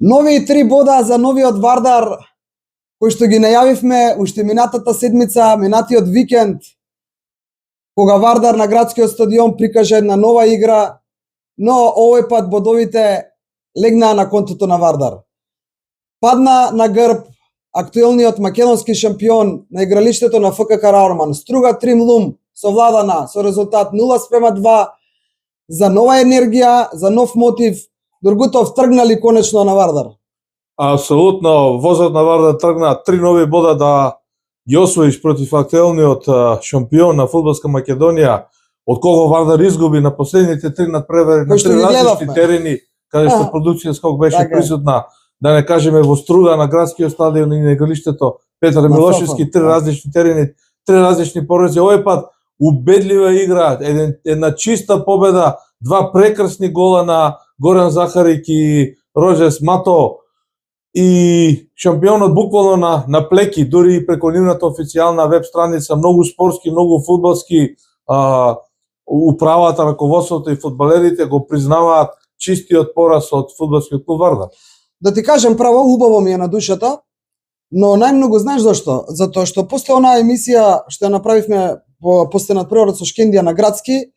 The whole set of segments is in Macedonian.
Нови 3 бода за новиот Вардар, кој што ги најавивме уште минатата седмица, минатиот викенд, кога Вардар на градскиот стадион прикажа една нова игра, но овој пат бодовите легнаа на контото на Вардар. Падна на грб актуелниот македонски шампион на игралиштето на ФК Караорман. Струга Тримлум совладана со резултат 0:2 за нова енергија, за нов мотив. Дургутов тргнали конечно на Вардар. Апсолутно, возот на Вардар тргна 3 нови бода да ги освоиш против актуелниот шампион на фудбалска Македонија, од кого Вардар изгуби на последните 3 надпревари на 3 различни терени, каде што продукција скок беше присутна, да не кажеме во Струга на градскиот стадион и на игралиштето Петар Милошевски, 3 различни терени, 3 различни порази. Овој пат убедлива игра, една чиста победа, 2 прекрасни гола на Горан Захарик и Рожес Мато, и шампионот буквално на плеки, дури и преку нивната официјална веб страница, многу спортски, многу фудбалски, управата, раководството и фудбалерите го признаваат чистиот пораз од фудбалскиот клуб Вардар. Да ти кажем право, убаво ми е на душата, но најмногу знаеш зашто? Затоа што после онаа емисија што ја направивме после надпреварот со Шкендија на градски,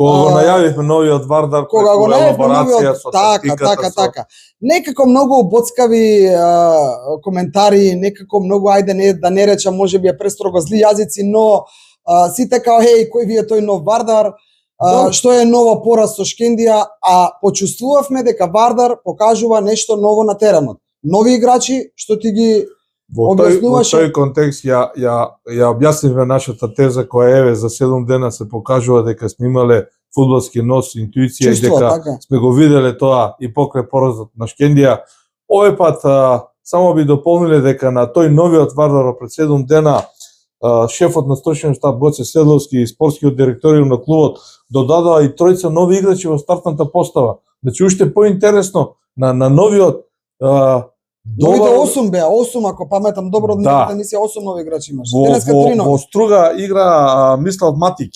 кога го најавивме новиот Вардар, кога го колаборација со така. Некако многу боцкави коментари, некако многу, ајде да не речам, можеби е престрого зли јазици, но сите као кој ви е тој нов Вардар, што е ново пораз со Шкендија, а почувствувавме дека Вардар покажува нешто ново на теренот. Нови играчи што ти ги објаснуваше. Во тој контекст ја објаснивме нашата теза која за 7 дена се покажува дека сме имале фудбалски нос, интуиција и дека сме го виделе тоа и покрај поразот на Шкендија. Овој пат само би дополниле дека на тој новиот Вардар пред 7 дена шефот на стручниот штаб Гоце Седловски и спортскиот директориум на клубот додадоа и тројца нови играчи во стартната постава. Значи уште поинтересно на новиот новите 8 беа, 8 ако паметам добро, од минатата емисија 8 нови играчи имаше. Денеска 3 нови. Во Струга игра Мислав Матик,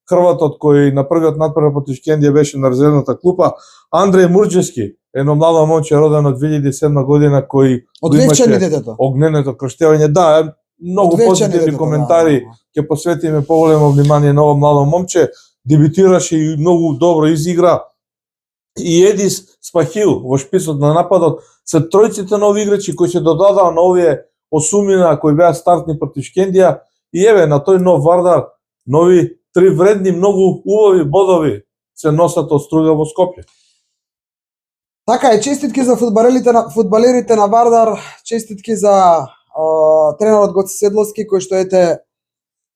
хрватот кој на првиот надпревар против Шкендија беше на резервната клупа, Андреј Мурџевски, едно младо момче родено од 2007 година кој од Левчани детето. Огненето крштевање, да, многу позитивни коментари, ќе посветиме поголемо внимание на ово младо момче, дебютираше и многу добро изигра. И Едис Спахил во шписот на нападот се тројците нови играчи кои се додадаа на овие 8 кои беа стартни против Шкендија, и еве на тој нов Вардар нови 3 вредни, многу убави бодови се носат од Струга во Скопје. Така е, честитки за фудбалерите на Вардар, честитки за тренерот Гоце Седловски кој што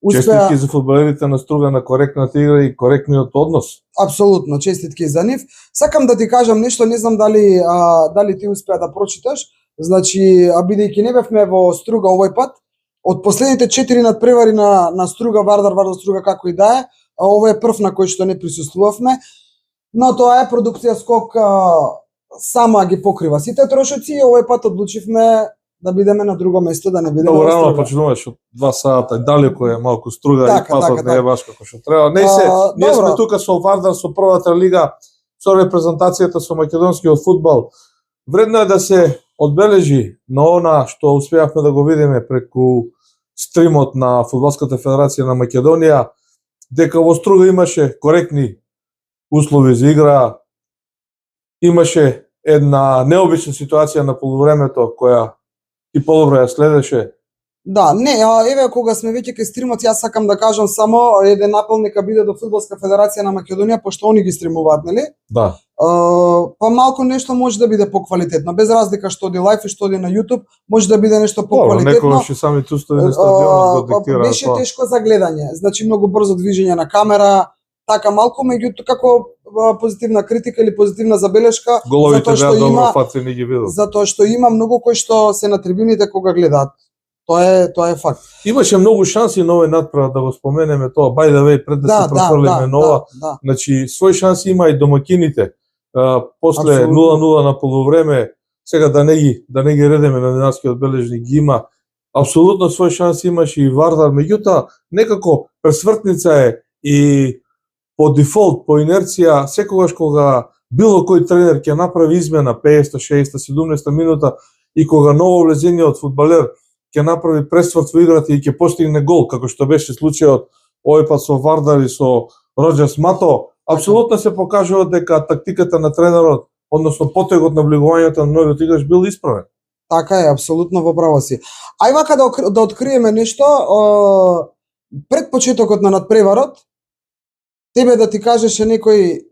успеа. Честитки за фудбалерите на Струга на коректната игра и коректниот однос. Апсолутно, честитки за нив. Сакам да ти кажам нешто, не знам дали ти успеа да прочиташ. Значи, бидејќи не бевме во Струга овој пат, од последните 4 надпревари на Струга Вардар Струга како и да е, ова е прв на кој што не присуствувавме, но тоа е продукција скок сама ги покрива сите трошоци и овој пат одлучивме да бидеме на друго место, да не бидеме во Струга. Много рано почнуваш од 2 сата, далеко е малку Струга и пасот не е баш како што треба. Ние сме тука со Вардар со првата лига, со репрезентацијата со македонскиот фудбал. Вредно е да се одбележи на она што успеавме да го видиме преку стримот на Фудбалската федерација на Македонија, дека во Струга имаше коректни услови за игра, имаше една необична ситуација на полувремето која и подобро ја следеше. Да, не, еве кога сме веќе кај стримот, јас сакам да кажам само еден апел нека биде до Фудбалска федерација на Македонија, пошто они ги стримуваат, нели? Да. Па малку нешто може да биде поквалитетно, без разлика што оди лајф и што оди на YouTube, може да биде нешто поквалитетно. Некогаш и самите устови на стадионот го диктираат. Беше тешко за гледање, значи многу брзо движење на камера, така малку, меѓутоа како позитивна критика или позитивна забелешка, головите беа добро фацени ги видов. Затоа што има многу кои што се на трибините кога гледаат. Тоа е факт. Имаше многу шанси на овој надпревар, да го споменеме тоа, by the way, пред да се профрлиме нова. Значи свој шанси има и домакините. После 0:0 на полувреме, сега да не ги редеме на денарскиот бележник, ги има. Апсолутно свој шанси имаше и Вардар, меѓутоа некако пресвртница е и по дефолт, по инерција, секогаш кога било кој тренер ќе направи измена 50, 60, 70 минута и кога ново влезениот фудбалер ќе направи пресврт во играта и ќе постигне гол, како што беше случајот овој пат со Вардар и со Роџерс Мато, апсолутно се покажува дека тактиката на тренерот, односно потегот на влегувањето на новиот играч бил исправен. Така е, апсолутно во право си. Ај вака да откриеме нешто, пред почетокот на надпреварот, тебе да ти кажеше некој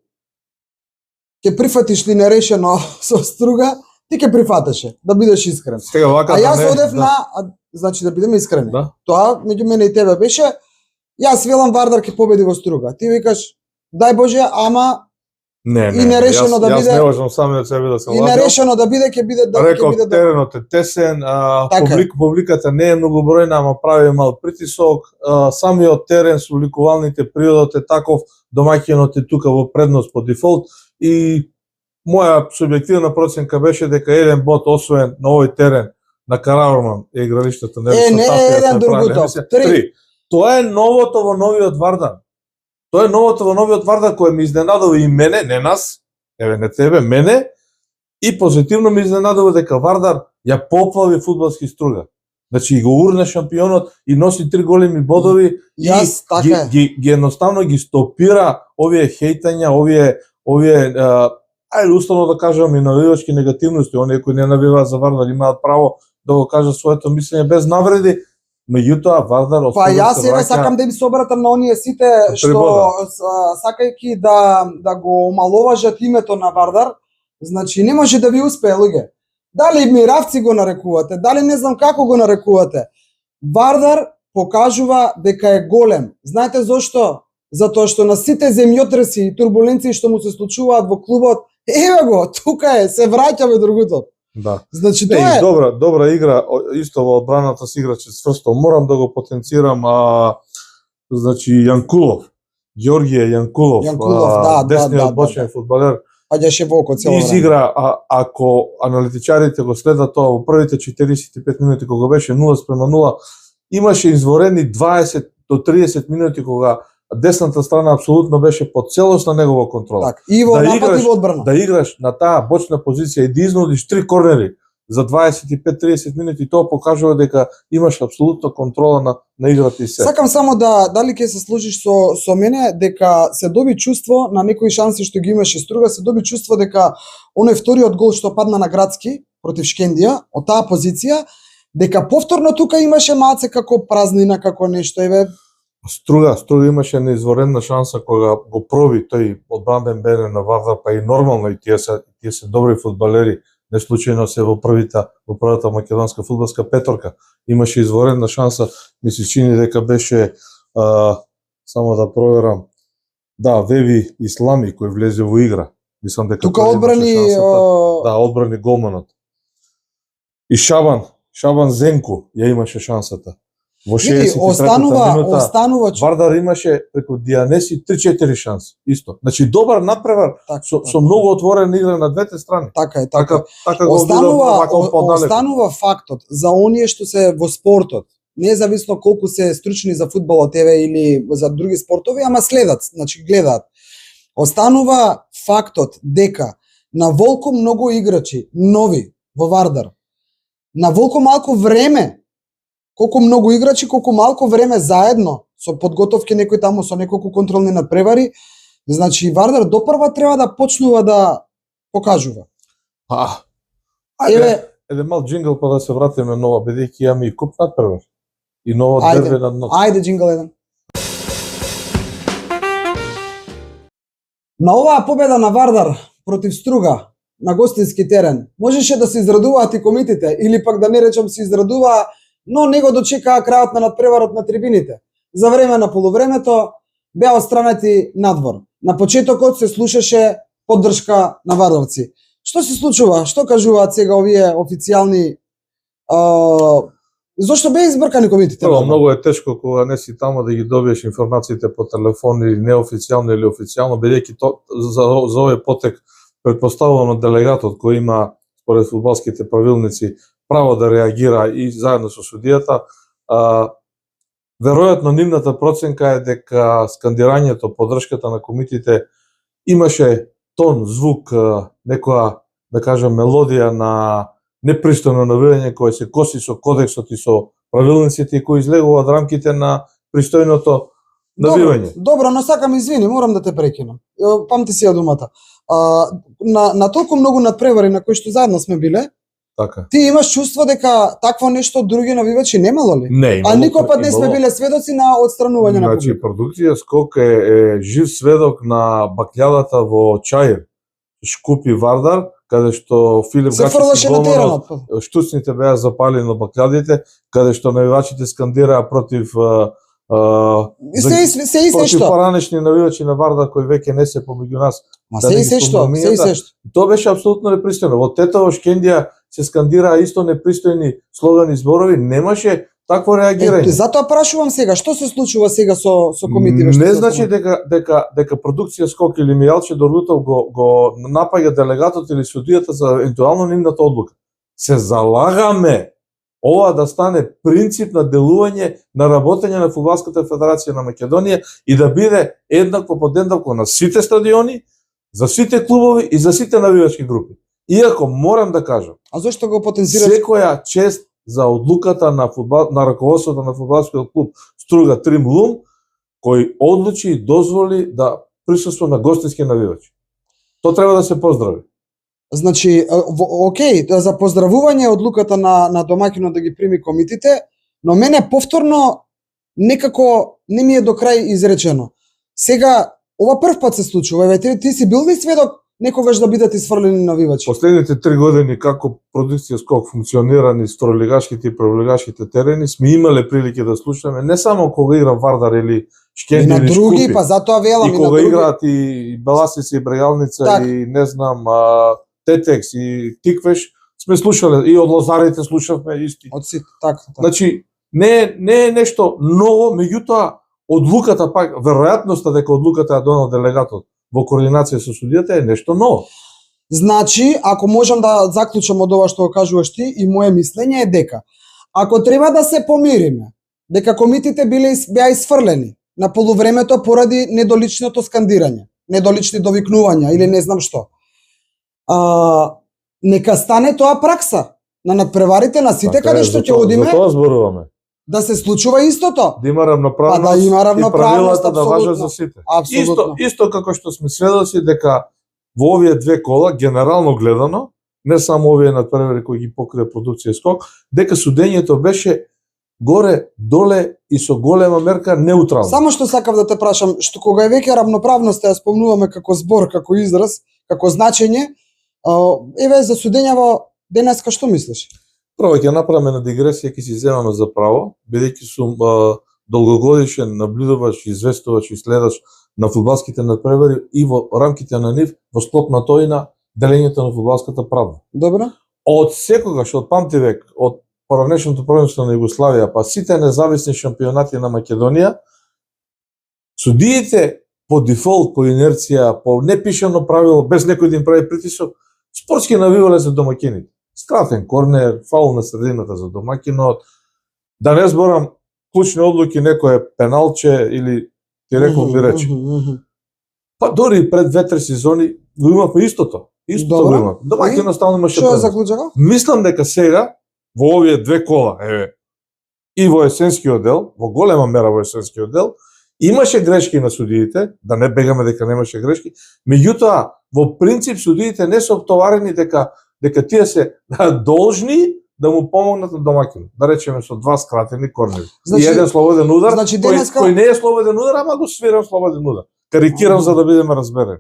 ќе прифатиш ли нерешено со Струга, ти ќе прифатеше, да бидеш искрен. Сега вака А јас не, одев значи да бидеме искрени. Да. Тоа меѓу мене и тебе беше, јас велам Вардар ќе победи во Струга. Ти викаш дај Боже, ама Не, и нерешено да биде. Јас не можам сами од себе да се и лажам. нерешено да биде ќе биде Реков, биде теренот е тесен, Така е. публиката не е многобројна, ама прави мал притисок, самиот терен со вликувалните природот е таков, домаќинот е тука во предност по дефолт и моја субјективна проценка беше дека еден бот освоен на овој терен на Караорман е игралиштето не е еден другутов, три. Тоа е новото во новиот Вардар. Тоа е новото во новиот Вардар кој ми изненадува и мене, не нас, еве не тебе, мене, и позитивно ми изненадува дека Вардар ја поплави фудбалски Струга. Значи го урна шампионот и носи 3 големи бодови Јас така ги едноставно ги стопира овие хейтања, овие ајде уставно да кажам и навивачки негативности, оние кои не навиваат за Вардар имаат право да го кажат своето мислење без навреди. Меѓутоа Вардар Па јас еве сакам да им се обратам на оние сите што сакајќи да го омаловажат името на Вардар, значи не може да ви успее, луѓе. Дали миравци го нарекувате, дали не знам како го нарекувате. Вардар покажува дека е голем. Знаете зошто? Затоа што на сите земјотреси и турбуленции што му се случуваат во клубот, еве го, тука е, се враќаме другото. Да. Значи тоа е добра игра, исто во одбраната се играче сврсто. Морам да го потенцирам, значи Јанкулов, Ѓорѓе Јанкулов, десниот бочен фудбалер. Паѓаше во око цело време. Изигра, ако аналитичарите го следат тоа во првите 45 минути кога беше 0:0, имаше изворени 20 до 30 минути кога десната страна апсолутно беше под целосна негова контрола. Так, и во напад и во одбрана. Да играш на таа бочна позиција и да изнудиш 3 корнери за 25-30 минути, тоа покажува дека имаш апсолутно контрола на играта и се. Сакам само дали ќе се сложиш со мене дека се доби чувство на некои шанси што ги имаше Струга, се доби чувство дека оној вториот гол што падна на Градски против Шкендија од таа позиција, дека повторно тука имаше малце како празнина, како нешто, еве Струга имаше неизвореена шанса кога го проби тој одбранбен бенер на Вардар, па и нормално и тие се добри фудбалери, не случајно се во првата македонска фудбалска петорка. Имаше изворена шанса, ми се чини дека беше само да проверам. Да, Веви Ислами кој влезе во игра. Мислам дека тука одбрани одбрани голманот. И Шабан Зенко ја имаше шансата. Во 63-та минута останува Вардар имаше преку Дијанеси 3-4 шанси, исто. Значи добар надпревар со многу отворена игра на двете страни. Така е, така го останува фактот за оние што се во спортот, независно колку се стручни за фудбалот еве или за други спортови, ама следат, значи гледаат. Останува фактот дека на волку многу играчи нови во Вардар. На волку малку време, колку многу играчи, колку малку време заедно со подготовки некои таму со неколку контролни надпревари, значи Вардар допрва треба да почнува да покажува. Еден мал джингл па да се вратиме нова, бидејќи имаме и куп надпревар. И ново дерби на ноќ. Ајде джингл еден. На оваа победа на Вардар против Струга на гостински терен, можеше да се израдуваат и комитите, или пак да не речам се израдуваа, но не го дочекаа крајот на надпреварот на трибините. За време на полувремето беа отстранети надвор. На почетокот се слушаше поддршка на вардарци. Што се случува? Што кажуваат сега овие официјални зошто беа избркани комитите? Многу е тешко кога не си таму да ги добиеш информациите по телефон или неофицијално или официјално, бидејќи за овој потек претпоставувано делегатот кој има според фудбалските правилници право да реагира и заедно со судијата, веројатно нивната проценка е дека скандирањето, поддршката на комитите имаше тон, звук, некоја, да кажем, мелодија на непристојно навивање кој се коси со кодексот и со правилниците и кој излегува од рамките на пристојното навивање. Добро, но сакам извини, морам да те прекинам. Памти си ја думата. На толку многу надпревари на кои што заедно сме биле, Така. ти имаш чувство дека такво нешто други навивачи немало ли? Не, А никој пат не сме биле сведоци на отстранување на Значи, публика. продукција Скок е жив сведок на баклјадата во Чаир, Шкупи Вардар, каде што Филип Се Гачевски фрлаше на голманот, теренот. штуцните беа запалени на баклјадите, каде што навивачите скандираа против И се и се против што. поранешни навивачи на Вардар кои веќе не се помеѓу нас. Ма да се не и ги се што, спомнам се и имињата. се што. Тоа беше апсолутно непристојно. Во Тетово, Шкендија се скандираа исто непристојни слогани зборови, немаше такво реагирање. Затоа прашувам сега, што се случува сега со комитиве? што Не се значи останува? дека продукција Скок или Мијалче Дорлутов го напаѓа делегатот или судијата за евентуално нивната одлука. Се залагаме ова да стане принцип на делување на работење на Фудбалската федерација на Македонија и да биде еднакво подеднакво на сите стадиони, за сите клубови и за сите навивачки групи. Иако морам да кажам, А зошто го потенцираш? секоја чест за одлуката на раководството на фудбалскиот клуб Струга Трим Лум, кој одлучи и дозволи да присуства на гостински навивачи. Тоа треба да се поздрави. Значи, окей, за поздравување одлуката на домакинот да ги прими комитите, но мене повторно некако не ми е до крај изречено. Сега, ова прв пат се случува, еве ти си бил ли сведок некогаш да бидат изфрлени навивачи? Последните 3 години како продукција Скок функционира низ тролигашките и пролигашките терени, сме имале прилики да слушаме не само кога игра Вардар или И Шкенди на или други, Шкупи, па затоа велам и и на кога други. играат и Беласица и Брегалница Так. и не знам Тетекс и Тиквеш, сме слушале и од Лозарите слушавме исти. Од сите, така. Значи не е нешто ново, меѓутоа одлуката пак веројатноста дека одлуката ја донал делегатот во координација со судијата е нешто ново. Значи, ако можам да заклучам од ова што го кажуваш ти, и мое мислење е дека ако треба да се помириме, дека комитите беа изфрлени на полувремето поради недоличното скандирање, недолични довикнувања или не знам што. Нека стане тоа пракса на надпреварите на сите Така каде е, што ќе за одиме, тоа зборуваме. да се случува истото. Да има равноправност, Па да има равноправност, и правилата да важат апсолутно. за сите. Апсолутно. Исто како што сме сведоци дека во овие 2 кола, генерално гледано, не само овие надпревари кои ги покрива продукција Скок, дека судењето беше горе, доле и со голема мерка неутрално. Само што сакав да те прашам, што кога е веќе равноправноста ја спомнуваме како збор, како израз, како значење, еве за судењава денеска што мислиш? Прво ќе направиме на дигресија, ќе си земаме за право, бидејќи сум долгогодишен наблюдувач, известувач и следач на фудбалските надпревари и во рамките на нив, во склоп на тој на делењето на фудбалската правда. Добро? Од секогаш, од памтивек, од поранешното првенство на Југославија, па сите независни шампионати на Македонија, судиите по дефолт, по инерција, по непишано правило, без некој да им прави притисок, спортски навивале за домакините. Скратен корнер, фаул на средината за домакинот, да не зборам клучни одлуки, некое пеналче или директно бирече. Па дори пред 2-3 сезони го имавме истото. Истото го Добро. имавме. Домакинот стално имаше Што е предност. заклучено? Мислам дека сега во овие 2 кола, и во есенскиот дел, во голема мера во есенскиот дел, имаше грешки на судиите, да не бегаме дека немаше грешки, меѓутоа во принцип судиите не се оптоварени дека тие се должни да му помогнат на домакинот. Да речеме со 2 скратени корнери. Значи- и еден слободен удар, значи денеска- кој не е слободен удар, ама го свирам слободен удар. Карикирам за да бидеме разберени.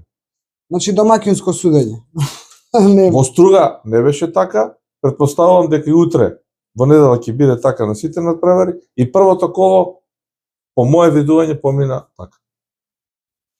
Значи домакинско судење. Не. Во Струга не беше така, претпоставувам дека и утре во недела ќе биде така на сите надпревари и првото коло по мое видување помина така.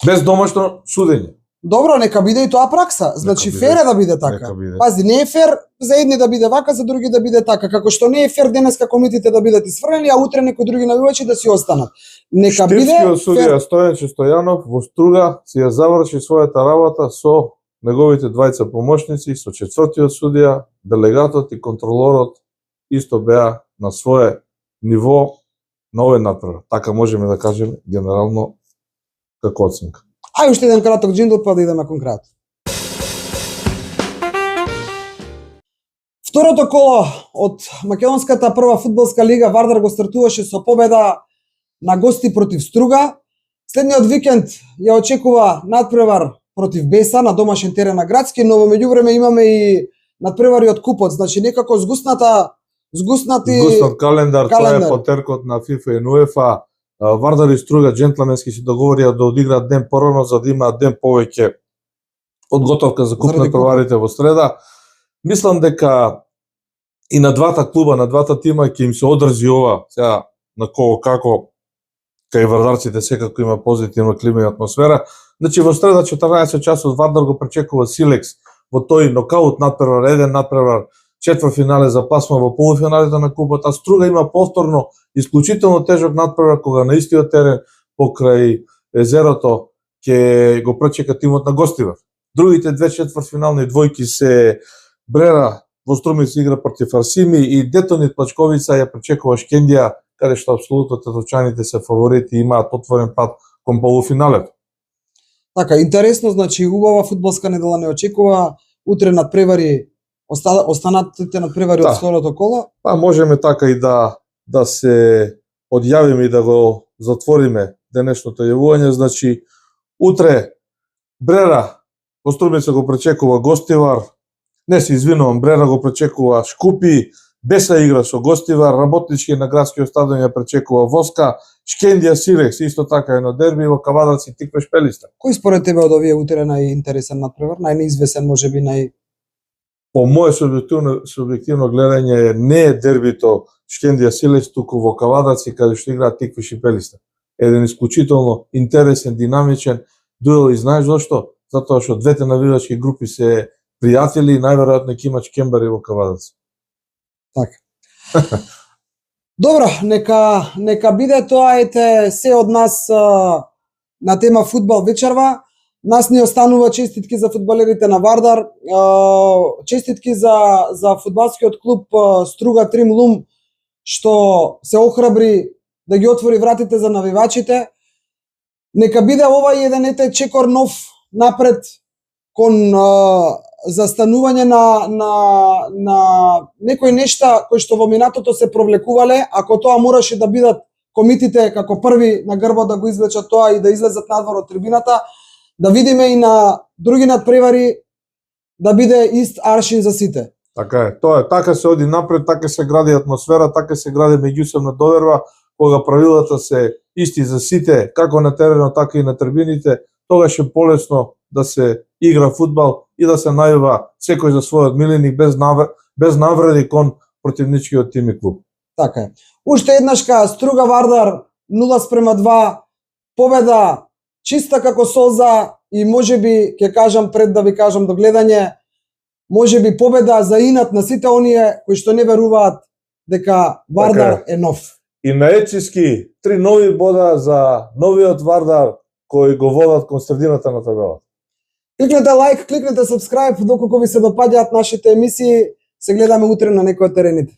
Без домашно судење. Добро, нека биде и тоа пракса. Значи биде. фер е да биде така. Нека биде. Пази, не е фер за едни да биде вака, за други да биде така. Како што не е фер денеска комитите да бидат изфрлени, а утре некои други навивачи да си останат. Нека биде Штипскиот судија фер. Стојанче Стојанов во Струга си ја заврши својата работа со неговите двајца помошници, со четвртиот судија, делегатот и контролорот исто беа на свое ниво на овој надпревар. Така можеме да кажеме генерално како оценка. Ај уште еден краток джиндл па да идеме кон крајот. Второто коло од македонската прва фудбалска лига Вардар го стартуваше со победа на гости против Струга. Следниот викенд ја очекува надпревар против Беса на домашен терен на Градски, но во меѓувреме имаме и надпревари од купот, значи некако Згуснат календар. календар, тоа е потеркот на FIFA и УЕФА. Вардар и Струга джентлменски се договорија да одиграат ден порано за да имаат ден повеќе подготовка за куп на прварите во среда. Мислам дека и на двата клуба, на двата тима ќе им се одржи ова, сега на кого како, кај вардарците секако има позитивна клима и атмосфера. Значи во среда 14 часот Вардар го пречекува Силекс во тој нокаут надпревар, еден надпревар, четврфинале за пласма во полуфиналите на купот, а Струга има повторно исклучително тежок надпревар кога на истиот терен покрај езерото ќе го пречека тимот на Гостивар. Другите две четвртфинални двојки се Брера во Струмица игра против Арсими и Детонит Плачковица ја пречекува Шкендија, каде што апсолутно тетовчаните се фаворити и имаат отворен пат кон полуфиналето. Така, интересно, значи убава фудбалска недела не очекува, утре надпревари останатите надпревари од второто коло. Па можеме така и да се одјавиме и да го затвориме денешното јавување, значи утре Брера во Струмица го пречекува Гостивар, не се извинувам, Брера го пречекува Шкупи, Беса игра со Гостивар, Работнички на градскиот стадион ја пречекува Воска, Шкендија Силекс, исто така едно дерби, во Кавадарци Тиквеш Пелиста. Кој според тебе од овие утре најинтересен надпревар, најнеизвесен можеби По мое субјективно гледање не е дербито Шкендија Силекс, туку во Кавадарци каде што играат Тиквеш и Пелиста. Еден исклучително интересен, динамичен дуел и знаеш зошто? Затоа што двете навивачки групи се пријатели и најверојатно ќе има чкембари во Кавадарци. Така. Добро, нека биде тоа, ете се од нас на тема фудбал вечерва. Нас ни останува честитки за фудбалерите на Вардар, честитки за фудбалскиот клуб Струга Трим Лум што се охрабри да ги отвори вратите за навивачите. Нека биде ова и еден чекор нов напред кон застанување на некои нешта кои што во минатото се провлекувале, ако тоа мораше да бидат комитите како први на грбот да го извлечат тоа и да излезат надвор од трибината, да видиме и на други надпревари да биде ист аршин за сите. Така е, тоа е, така се оди напред, така се гради атмосфера, така се гради меѓусебна доверба, кога правилата се исти за сите, како на теренот, така и на трибините, тогаш е полесно да се игра фудбал и да се најава секој за својот миленик без навреди кон противничкиот тим и клуб. Така е. Уште еднашка Струга Вардар 0:2, победа чиста како солза и можеби ќе кажам пред да ви кажам до гледање, можеби победа за инат на сите оние кои што не веруваат дека Вардар е нов. И на ечиски 3 нови бода за новиот Вардар кои го водат кон средината на табелата. Кликнете лайк, кликнете subscribe доколку ви се допаѓаат нашите емисии. Се гледаме утре на некој од терените.